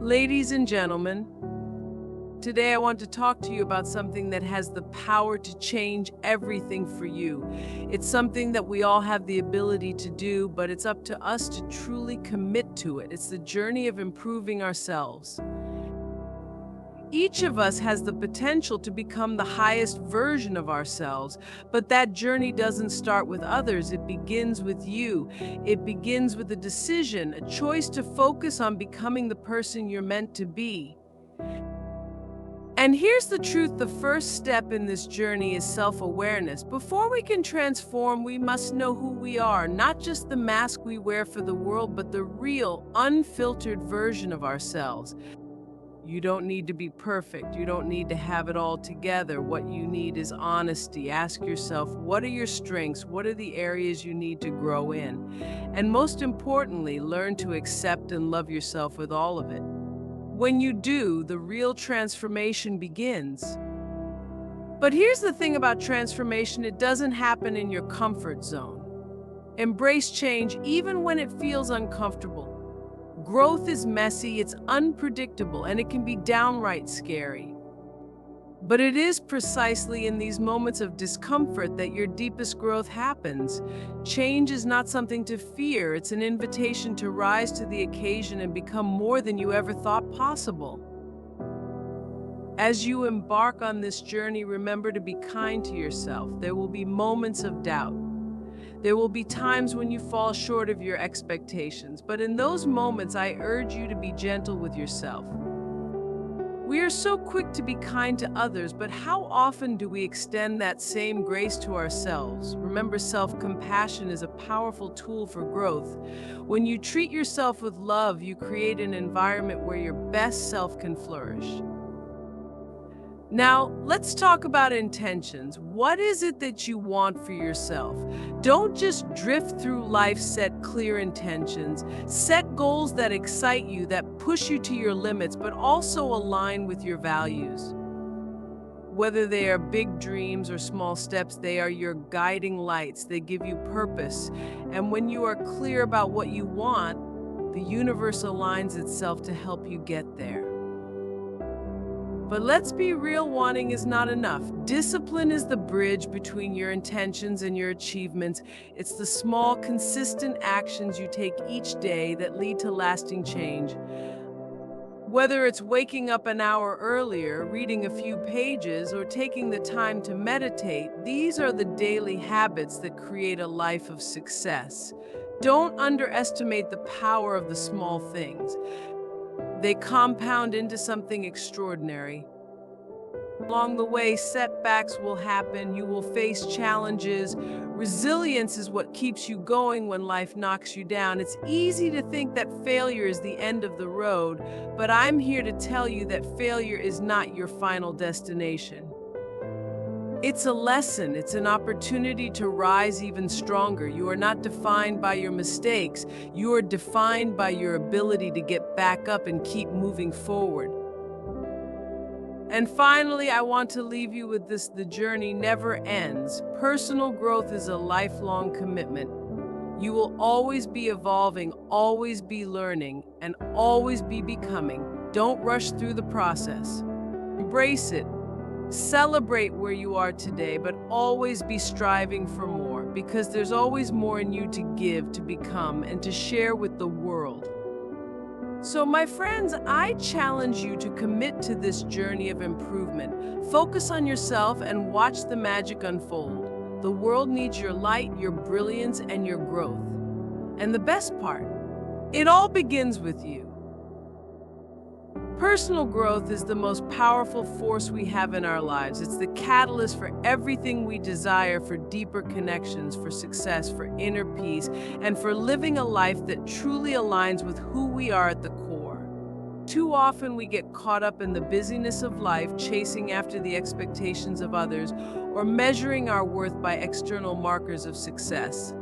Ladies and gentlemen, today I want to talk to you about something that has the power to change everything for you. It's something that we all have the ability to do, but it's up to us to truly commit to it. It's the journey of improving ourselves. Each of us has the potential to become the highest version of ourselves, but that journey doesn't start with others. It begins with you. It begins with a decision, a choice to focus on becoming the person you're meant to be. And here's the truth, the first step in this journey is self-awareness. Before we can transform, we must know who we are, not just the mask we wear for the world, but the real, unfiltered version of ourselves. You don't need to be perfect. You don't need to have it all together. What you need is honesty. Ask yourself, what are your strengths? What are the areas you need to grow in? And most importantly, learn to accept and love yourself with all of it. When you do, the real transformation begins. But here's the thing about transformation, it doesn't happen in your comfort zone. Embrace change even when it feels uncomfortable. Growth is messy, it's unpredictable, and it can be downright scary. But it is precisely in these moments of discomfort that your deepest growth happens. Change is not something to fear, it's an invitation to rise to the occasion and become more than you ever thought possible. As you embark on this journey, remember to be kind to yourself. There will be moments of doubt. There will be times when you fall short of your expectations, but in those moments, I urge you to be gentle with yourself. We are so quick to be kind to others, but how often do we extend that same grace to ourselves? Remember, self-compassion is a powerful tool for growth. When you treat yourself with love, you create an environment where your best self can flourish. Now, let's talk about intentions. What is it that you want for yourself? Don't just drift through life, set clear intentions. Set goals that excite you, that push you to your limits, but also align with your values. Whether they are big dreams or small steps, they are your guiding lights. They give you purpose. And when you are clear about what you want, the universe aligns itself to help you get there. But let's be real, wanting is not enough. Discipline is the bridge between your intentions and your achievements. It's the small, consistent actions you take each day that lead to lasting change. Whether it's waking up an hour earlier, reading a few pages, or taking the time to meditate, these are the daily habits that create a life of success. Don't underestimate the power of the small things. They compound into something extraordinary. Along the way, setbacks will happen, you will face challenges. Resilience is what keeps you going when life knocks you down. It's easy to think that failure is the end of the road, but I'm here to tell you that failure is not your final destination. It's a lesson, it's an opportunity to rise even stronger. You are not defined by your mistakes, you are defined by your ability to get back up and keep moving forward. And finally, I want to leave you with this: the journey never ends. Personal growth is a lifelong commitment. You will always be evolving, always be learning, and always be becoming. Don't rush through the process. Embrace it. Celebrate where you are today, but always be striving for more, because there's always more in you to give, to become, and to share with the world. So, my friends, I challenge you to commit to this journey of improvement. Focus on yourself and watch the magic unfold. The world needs your light, your brilliance, and your growth. And the best part, it all begins with you. Personal growth is the most powerful force we have in our lives. It's the catalyst for everything we desire, for deeper connections, for success, for inner peace, and for living a life that truly aligns with who we are at the core. Too often we get caught up in the busyness of life, chasing after the expectations of others, or measuring our worth by external markers of success.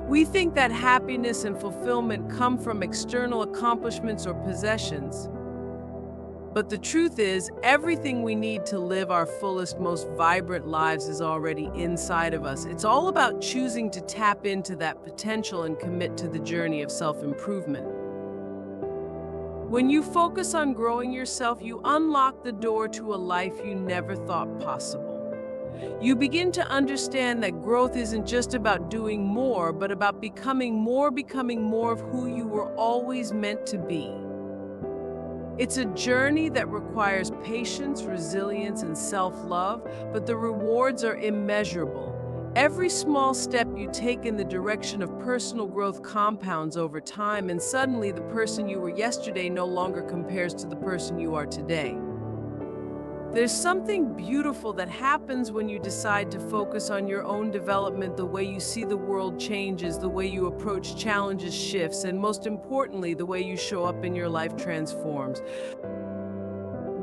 We think that happiness and fulfillment come from external accomplishments or possessions. But the truth is, everything we need to live our fullest, most vibrant lives is already inside of us. It's all about choosing to tap into that potential and commit to the journey of self-improvement. When you focus on growing yourself, you unlock the door to a life you never thought possible. You begin to understand that growth isn't just about doing more, but about becoming more of who you were always meant to be. It's a journey that requires patience, resilience, and self-love, but the rewards are immeasurable. Every small step you take in the direction of personal growth compounds over time, and suddenly the person you were yesterday no longer compares to the person you are today. There's something beautiful that happens when you decide to focus on your own development. The way you see the world changes, the way you approach challenges shifts, and most importantly, the way you show up in your life transforms.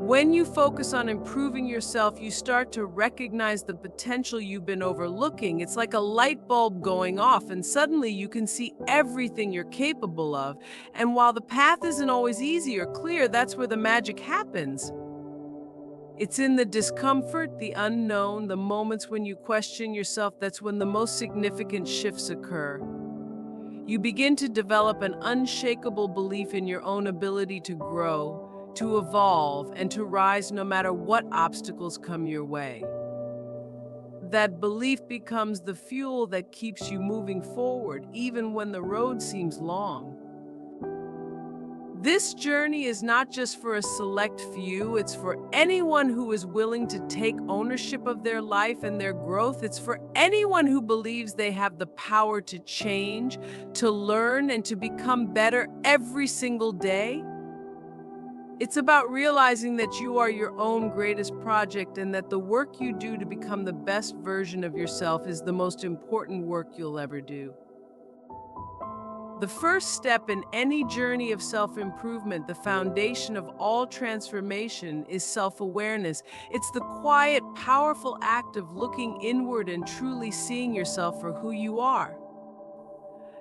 When you focus on improving yourself, you start to recognize the potential you've been overlooking. It's like a light bulb going off, and suddenly you can see everything you're capable of. And while the path isn't always easy or clear, that's where the magic happens. It's in the discomfort, the unknown, the moments when you question yourself, that's when the most significant shifts occur. You begin to develop an unshakable belief in your own ability to grow, to evolve, and to rise no matter what obstacles come your way. That belief becomes the fuel that keeps you moving forward, even when the road seems long. This journey is not just for a select few, it's for anyone who is willing to take ownership of their life and their growth. It's for anyone who believes they have the power to change, to learn, and to become better every single day. It's about realizing that you are your own greatest project and that the work you do to become the best version of yourself is the most important work you'll ever do. The first step in any journey of self-improvement, the foundation of all transformation, is self-awareness. It's the quiet, powerful act of looking inward and truly seeing yourself for who you are.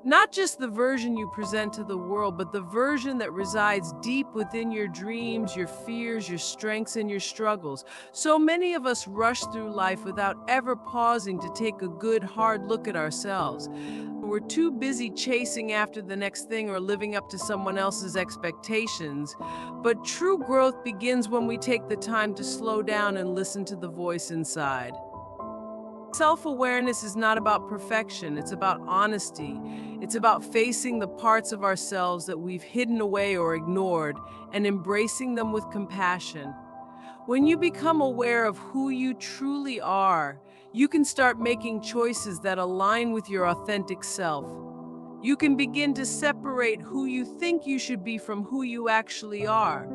Not just the version you present to the world, but the version that resides deep within your dreams, your fears, your strengths, and your struggles. So many of us rush through life without ever pausing to take a good, hard look at ourselves. We're too busy chasing after the next thing or living up to someone else's expectations. But true growth begins when we take the time to slow down and listen to the voice inside. Self-awareness is not about perfection, it's about honesty. It's about facing the parts of ourselves that we've hidden away or ignored and embracing them with compassion. When you become aware of who you truly are, you can start making choices that align with your authentic self. You can begin to separate who you think you should be from who you actually are.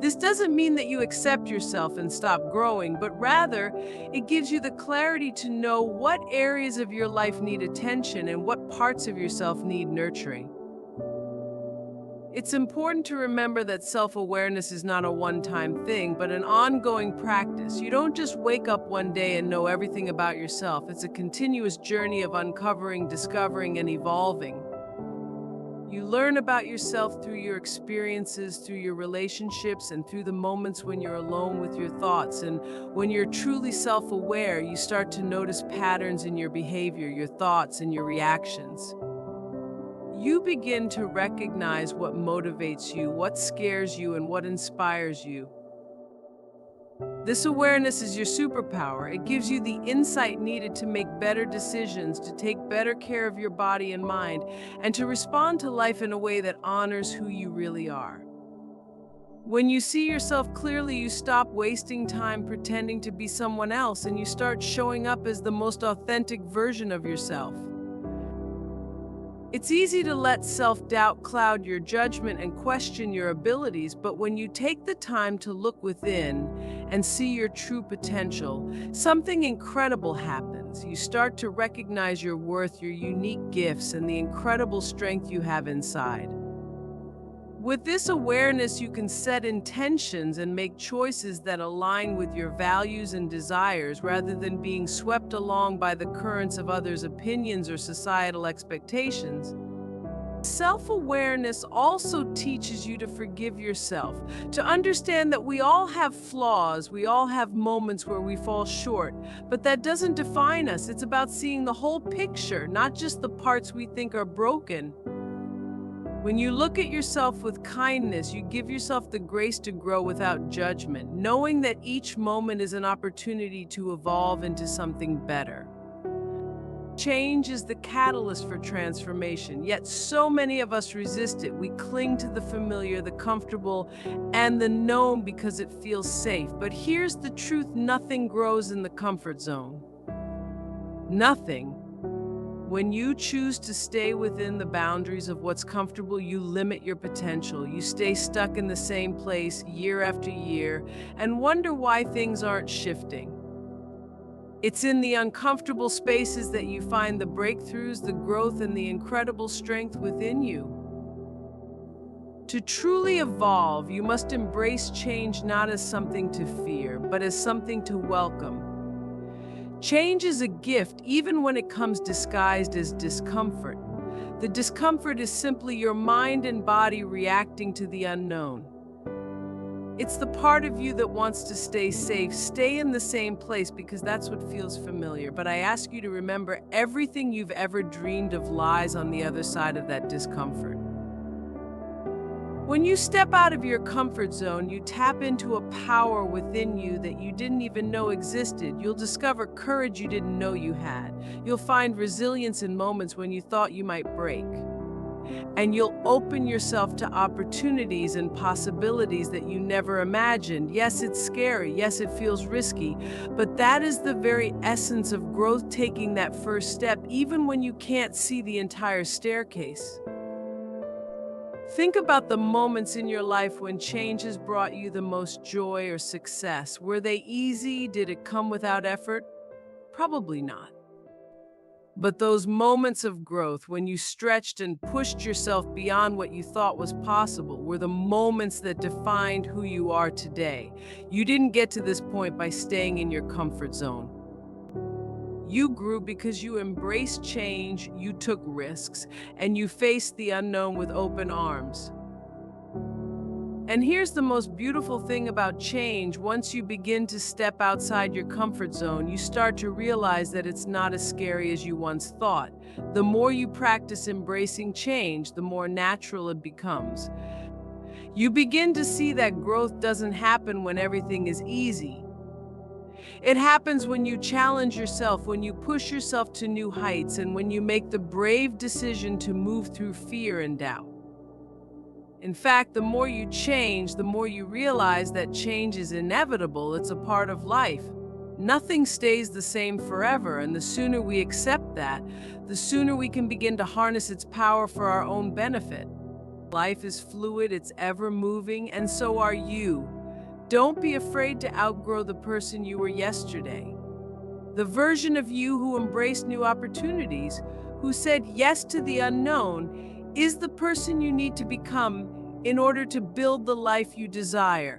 This doesn't mean that you accept yourself and stop growing, but rather, it gives you the clarity to know what areas of your life need attention and what parts of yourself need nurturing. It's important to remember that self-awareness is not a one-time thing, but an ongoing practice. You don't just wake up one day and know everything about yourself. It's a continuous journey of uncovering, discovering, and evolving. You learn about yourself through your experiences, through your relationships, and through the moments when you're alone with your thoughts. And when you're truly self-aware, you start to notice patterns in your behavior, your thoughts, and your reactions. You begin to recognize what motivates you, what scares you, and what inspires you. This awareness is your superpower. It gives you the insight needed to make better decisions, to take better care of your body and mind, and to respond to life in a way that honors who you really are. When you see yourself clearly, you stop wasting time pretending to be someone else, and you start showing up as the most authentic version of yourself. It's easy to let self-doubt cloud your judgment and question your abilities, but when you take the time to look within and see your true potential, something incredible happens. You start to recognize your worth, your unique gifts, and the incredible strength you have inside. With this awareness, you can set intentions and make choices that align with your values and desires rather than being swept along by the currents of others' opinions or societal expectations. Self-awareness also teaches you to forgive yourself, to understand that we all have flaws, we all have moments where we fall short, but that doesn't define us. It's about seeing the whole picture, not just the parts we think are broken. When you look at yourself with kindness, you give yourself the grace to grow without judgment, knowing that each moment is an opportunity to evolve into something better. Change is the catalyst for transformation, yet so many of us resist it. We cling to the familiar, the comfortable, and the known because it feels safe. But here's the truth: nothing grows in the comfort zone. Nothing. When you choose to stay within the boundaries of what's comfortable, you limit your potential. You stay stuck in the same place year after year and wonder why things aren't shifting. It's in the uncomfortable spaces that you find the breakthroughs, the growth, and the incredible strength within you. To truly evolve, you must embrace change not as something to fear, but as something to welcome. Change is a gift, even when it comes disguised as discomfort. The discomfort is simply your mind and body reacting to the unknown. It's the part of you that wants to stay safe, stay in the same place because that's what feels familiar. But I ask you to remember, everything you've ever dreamed of lies on the other side of that discomfort. When you step out of your comfort zone, you tap into a power within you that you didn't even know existed. You'll discover courage you didn't know you had. You'll find resilience in moments when you thought you might break. And you'll open yourself to opportunities and possibilities that you never imagined. Yes, it's scary. Yes, it feels risky. But that is the very essence of growth, taking that first step, even when you can't see the entire staircase. Think about the moments in your life when change has brought you the most joy or success. Were they easy? Did it come without effort? Probably not. But those moments of growth, when you stretched and pushed yourself beyond what you thought was possible, were the moments that defined who you are today. You didn't get to this point by staying in your comfort zone. You grew because you embraced change, you took risks, and you faced the unknown with open arms. And here's the most beautiful thing about change: once you begin to step outside your comfort zone, you start to realize that it's not as scary as you once thought. The more you practice embracing change, the more natural it becomes. You begin to see that growth doesn't happen when everything is easy. It happens when you challenge yourself, when you push yourself to new heights, and when you make the brave decision to move through fear and doubt. In fact, the more you change, the more you realize that change is inevitable. It's a part of life. Nothing stays the same forever, and the sooner we accept that, the sooner we can begin to harness its power for our own benefit. Life is fluid, it's ever moving, and so are you. Don't be afraid to outgrow the person you were yesterday. The version of you who embraced new opportunities, who said yes to the unknown, is the person you need to become in order to build the life you desire.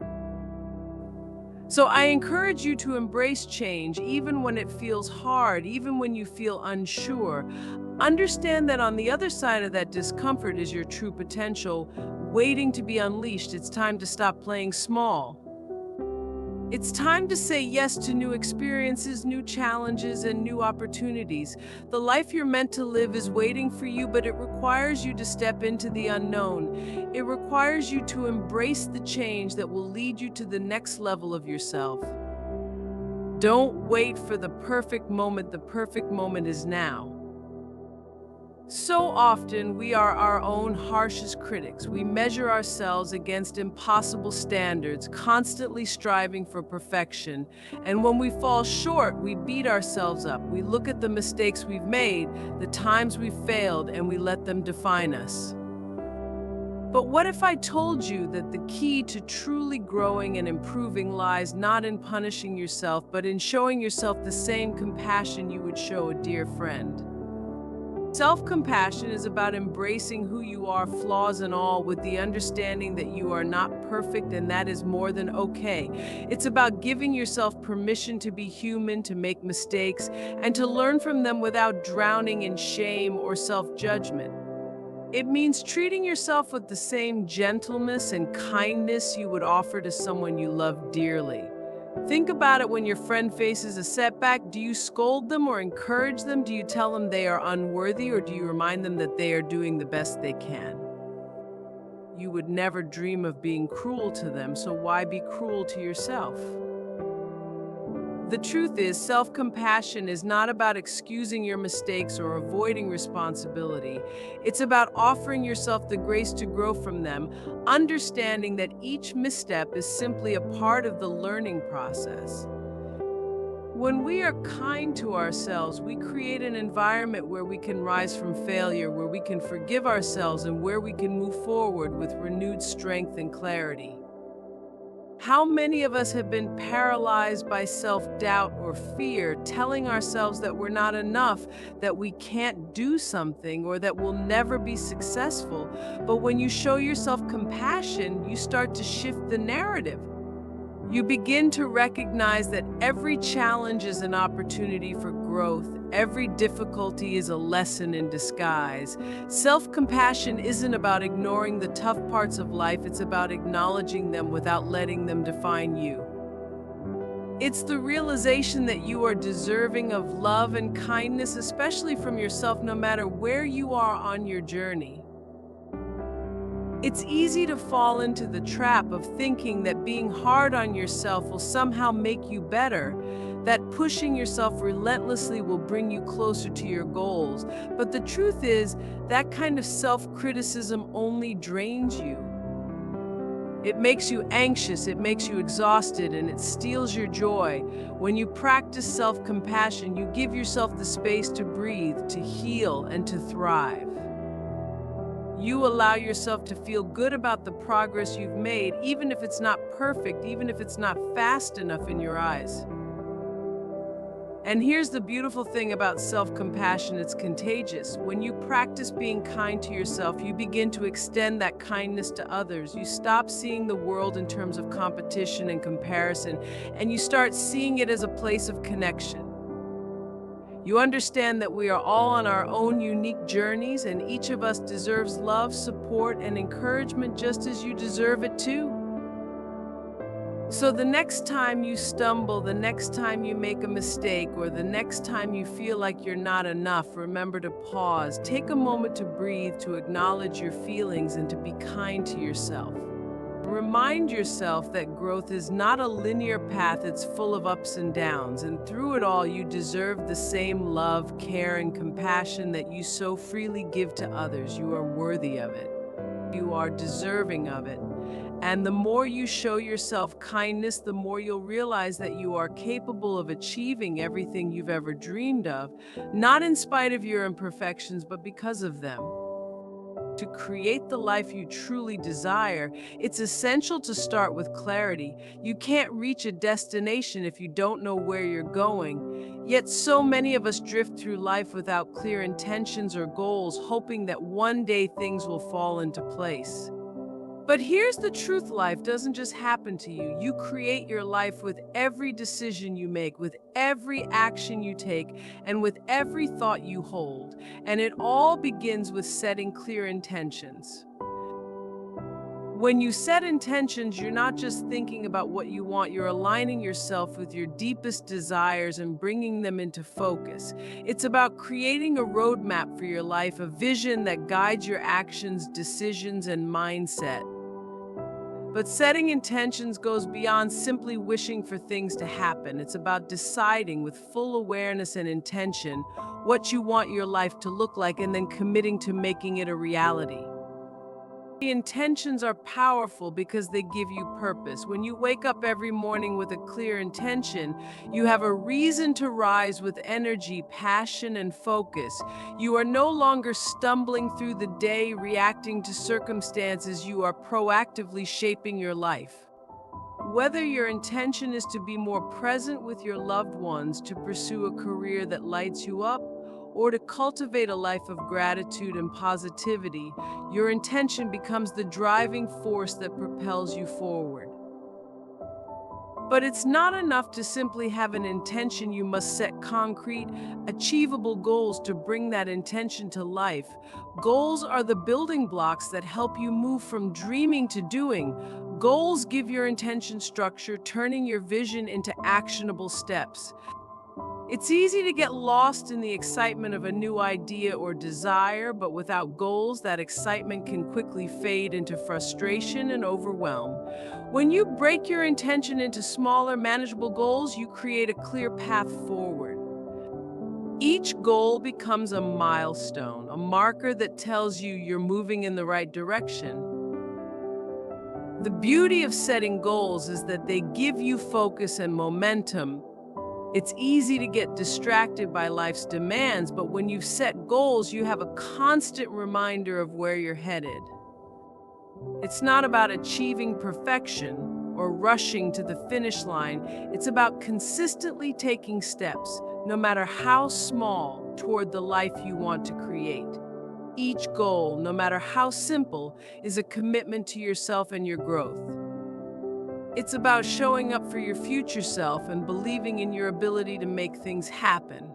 So I encourage you to embrace change, even when it feels hard, even when you feel unsure. Understand that on the other side of that discomfort is your true potential, waiting to be unleashed. It's time to stop playing small. It's time to say yes to new experiences, new challenges, and new opportunities. The life you're meant to live is waiting for you, but it requires you to step into the unknown. It requires you to embrace the change that will lead you to the next level of yourself. Don't wait for the perfect moment. The perfect moment is now. So often, we are our own harshest critics. We measure ourselves against impossible standards, constantly striving for perfection. And when we fall short, we beat ourselves up. We look at the mistakes we've made, the times we've failed, and we let them define us. But what if I told you that the key to truly growing and improving lies not in punishing yourself, but in showing yourself the same compassion you would show a dear friend? Self-compassion is about embracing who you are, flaws and all, with the understanding that you are not perfect, and that is more than okay. It's about giving yourself permission to be human, to make mistakes, and to learn from them without drowning in shame or self-judgment. It means treating yourself with the same gentleness and kindness you would offer to someone you love dearly. Think about it: when your friend faces a setback, do you scold them or encourage them? Do you tell them they are unworthy, or do you remind them that they are doing the best they can? You would never dream of being cruel to them, so why be cruel to yourself? The truth is, self-compassion is not about excusing your mistakes or avoiding responsibility. It's about offering yourself the grace to grow from them, understanding that each misstep is simply a part of the learning process. When we are kind to ourselves, we create an environment where we can rise from failure, where we can forgive ourselves, and where we can move forward with renewed strength and clarity. How many of us have been paralyzed by self-doubt or fear, telling ourselves that we're not enough, that we can't do something, or that we'll never be successful? But when you show yourself compassion, you start to shift the narrative. You begin to recognize that every challenge is an opportunity for growth. Every difficulty is a lesson in disguise. Self-compassion isn't about ignoring the tough parts of life, it's about acknowledging them without letting them define you. It's the realization that you are deserving of love and kindness, especially from yourself, no matter where you are on your journey. It's easy to fall into the trap of thinking that being hard on yourself will somehow make you better, that pushing yourself relentlessly will bring you closer to your goals. But the truth is, that kind of self-criticism only drains you. It makes you anxious, it makes you exhausted, and it steals your joy. When you practice self-compassion, you give yourself the space to breathe, to heal, and to thrive. You allow yourself to feel good about the progress you've made, even if it's not perfect, even if it's not fast enough in your eyes. And here's the beautiful thing about self-compassion, it's contagious. When you practice being kind to yourself, you begin to extend that kindness to others. You stop seeing the world in terms of competition and comparison, and you start seeing it as a place of connection. You understand that we are all on our own unique journeys, and each of us deserves love, support, and encouragement just as you deserve it too. So the next time you stumble, the next time you make a mistake, or the next time you feel like you're not enough, remember to pause. Take a moment to breathe, to acknowledge your feelings, and to be kind to yourself. Remind yourself that growth is not a linear path, it's full of ups and downs, and through it all you deserve the same love, care, and compassion that you so freely give to others. You are worthy of it. You are deserving of it. And the more you show yourself kindness, the more you'll realize that you are capable of achieving everything you've ever dreamed of, not in spite of your imperfections, but because of them. To create the life you truly desire, it's essential to start with clarity. You can't reach a destination if you don't know where you're going. Yet so many of us drift through life without clear intentions or goals, hoping that one day things will fall into place. But here's the truth, life doesn't just happen to you. You create your life with every decision you make, with every action you take, and with every thought you hold. And it all begins with setting clear intentions. When you set intentions, you're not just thinking about what you want, you're aligning yourself with your deepest desires and bringing them into focus. It's about creating a roadmap for your life, a vision that guides your actions, decisions, and mindset. But setting intentions goes beyond simply wishing for things to happen. It's about deciding with full awareness and intention what you want your life to look like and then committing to making it a reality. The intentions are powerful because they give you purpose. When you wake up every morning with a clear intention, you have a reason to rise with energy, passion, and focus. You are no longer stumbling through the day, reacting to circumstances. You are proactively shaping your life. Whether your intention is to be more present with your loved ones, to pursue a career that lights you up, or to cultivate a life of gratitude and positivity, your intention becomes the driving force that propels you forward. But it's not enough to simply have an intention. You must set concrete, achievable goals to bring that intention to life. Goals are the building blocks that help you move from dreaming to doing. Goals give your intention structure, turning your vision into actionable steps. It's easy to get lost in the excitement of a new idea or desire, but without goals, that excitement can quickly fade into frustration and overwhelm. When you break your intention into smaller, manageable goals, you create a clear path forward. Each goal becomes a milestone, a marker that tells you you're moving in the right direction. The beauty of setting goals is that they give you focus and momentum. It's easy to get distracted by life's demands, but when you've set goals, you have a constant reminder of where you're headed. It's not about achieving perfection or rushing to the finish line. It's about consistently taking steps, no matter how small, toward the life you want to create. Each goal, no matter how simple, is a commitment to yourself and your growth. It's about showing up for your future self and believing in your ability to make things happen.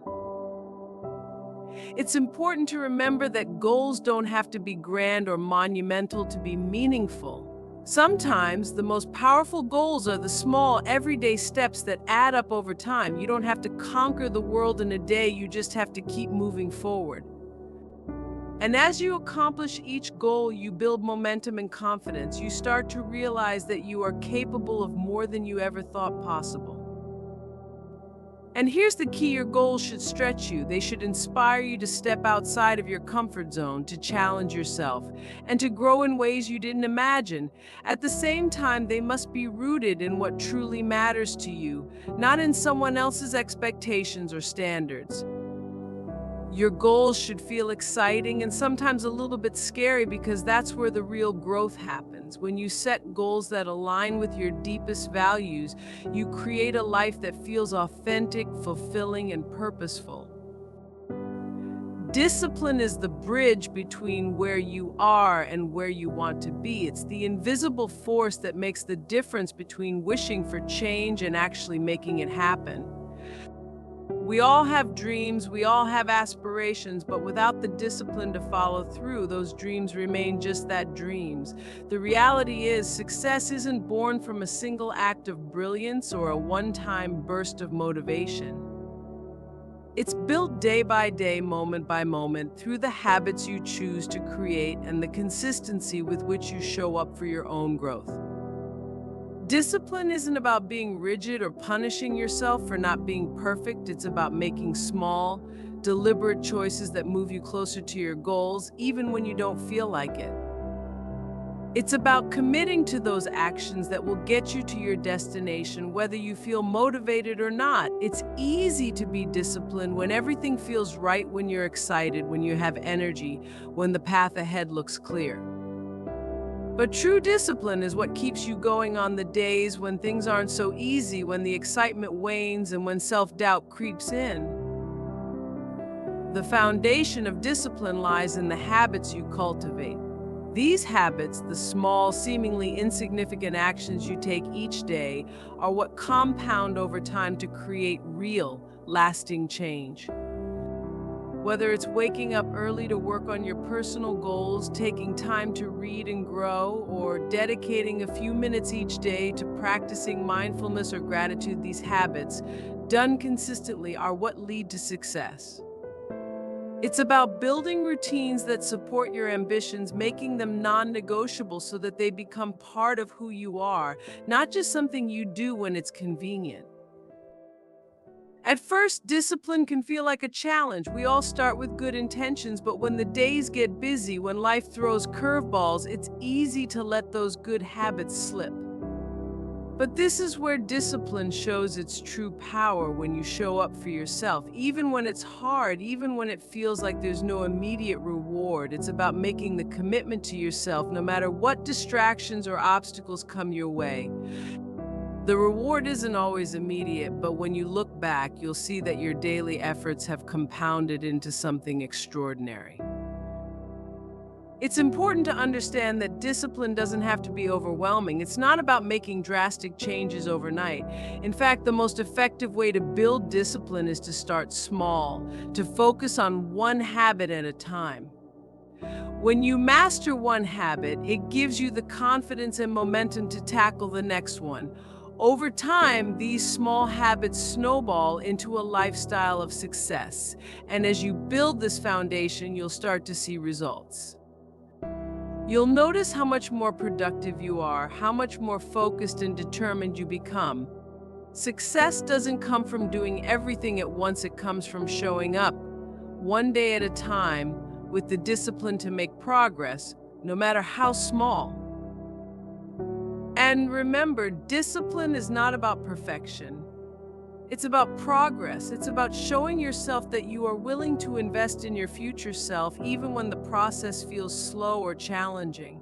It's important to remember that goals don't have to be grand or monumental to be meaningful. Sometimes the most powerful goals are the small, everyday steps that add up over time. You don't have to conquer the world in a day, you just have to keep moving forward. And as you accomplish each goal, you build momentum and confidence. You start to realize that you are capable of more than you ever thought possible. And here's the key: your goals should stretch you. They should inspire you to step outside of your comfort zone, to challenge yourself, and to grow in ways you didn't imagine. At the same time, they must be rooted in what truly matters to you, not in someone else's expectations or standards. Your goals should feel exciting and sometimes a little bit scary, because that's where the real growth happens. When you set goals that align with your deepest values, you create a life that feels authentic, fulfilling, and purposeful. Discipline is the bridge between where you are and where you want to be. It's the invisible force that makes the difference between wishing for change and actually making it happen. We all have dreams, we all have aspirations, but without the discipline to follow through, those dreams remain just that, dreams. The reality is, success isn't born from a single act of brilliance or a one-time burst of motivation. It's built day by day, moment by moment, through the habits you choose to create and the consistency with which you show up for your own growth. Discipline isn't about being rigid or punishing yourself for not being perfect. It's about making small, deliberate choices that move you closer to your goals, even when you don't feel like it. It's about committing to those actions that will get you to your destination, whether you feel motivated or not. It's easy to be disciplined when everything feels right, when you're excited, when you have energy, when the path ahead looks clear. But true discipline is what keeps you going on the days when things aren't so easy, when the excitement wanes, and when self-doubt creeps in. The foundation of discipline lies in the habits you cultivate. These habits, the small, seemingly insignificant actions you take each day, are what compound over time to create real, lasting change. Whether it's waking up early to work on your personal goals, taking time to read and grow, or dedicating a few minutes each day to practicing mindfulness or gratitude, these habits, done consistently, are what lead to success. It's about building routines that support your ambitions, making them non-negotiable so that they become part of who you are, not just something you do when it's convenient. At first, discipline can feel like a challenge. We all start with good intentions, but when the days get busy, when life throws curveballs, it's easy to let those good habits slip. But this is where discipline shows its true power: when you show up for yourself, even when it's hard, even when it feels like there's no immediate reward. It's about making the commitment to yourself no matter what distractions or obstacles come your way. The reward isn't always immediate, but when you look back, you'll see that your daily efforts have compounded into something extraordinary. It's important to understand that discipline doesn't have to be overwhelming. It's not about making drastic changes overnight. In fact, the most effective way to build discipline is to start small, to focus on one habit at a time. When you master one habit, it gives you the confidence and momentum to tackle the next one. Over time, these small habits snowball into a lifestyle of success. And as you build this foundation, you'll start to see results. You'll notice how much more productive you are, how much more focused and determined you become. Success doesn't come from doing everything at once, it comes from showing up, one day at a time, with the discipline to make progress, no matter how small. And remember, discipline is not about perfection. It's about progress. It's about showing yourself that you are willing to invest in your future self, even when the process feels slow or challenging.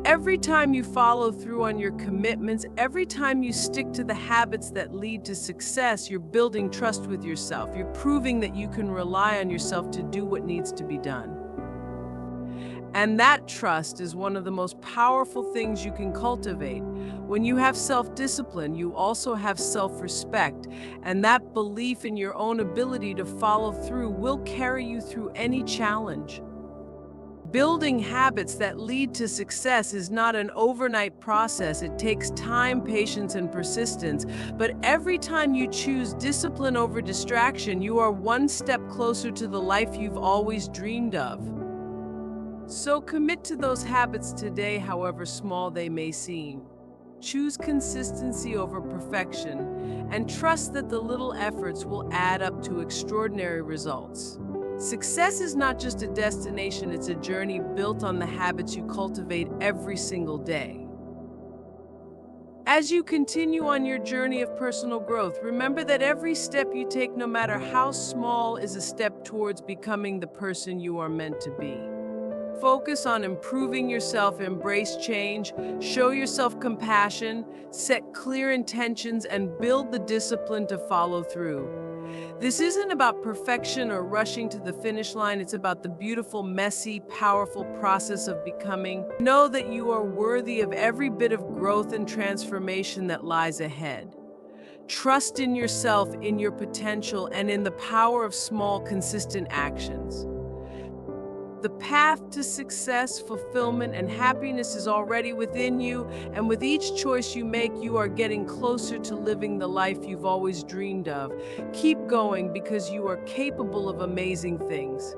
Every time you follow through on your commitments, every time you stick to the habits that lead to success, you're building trust with yourself. You're proving that you can rely on yourself to do what needs to be done. And that trust is one of the most powerful things you can cultivate. When you have self-discipline, you also have self-respect, and that belief in your own ability to follow through will carry you through any challenge. Building habits that lead to success is not an overnight process. It takes time, patience, and persistence. But every time you choose discipline over distraction, you are one step closer to the life you've always dreamed of. So commit to those habits today, however small they may seem. Choose consistency over perfection, and trust that the little efforts will add up to extraordinary results. Success is not just a destination, it's a journey built on the habits you cultivate every single day. As you continue on your journey of personal growth, remember that every step you take, no matter how small, is a step towards becoming the person you are meant to be. Focus on improving yourself, embrace change, show yourself compassion, set clear intentions, and build the discipline to follow through. This isn't about perfection or rushing to the finish line. It's about the beautiful, messy, powerful process of becoming. Know that you are worthy of every bit of growth and transformation that lies ahead. Trust in yourself, in your potential, and in the power of small, consistent actions. The path to success, fulfillment, and happiness is already within you, and with each choice you make, you are getting closer to living the life you've always dreamed of. Keep going, because you are capable of amazing things.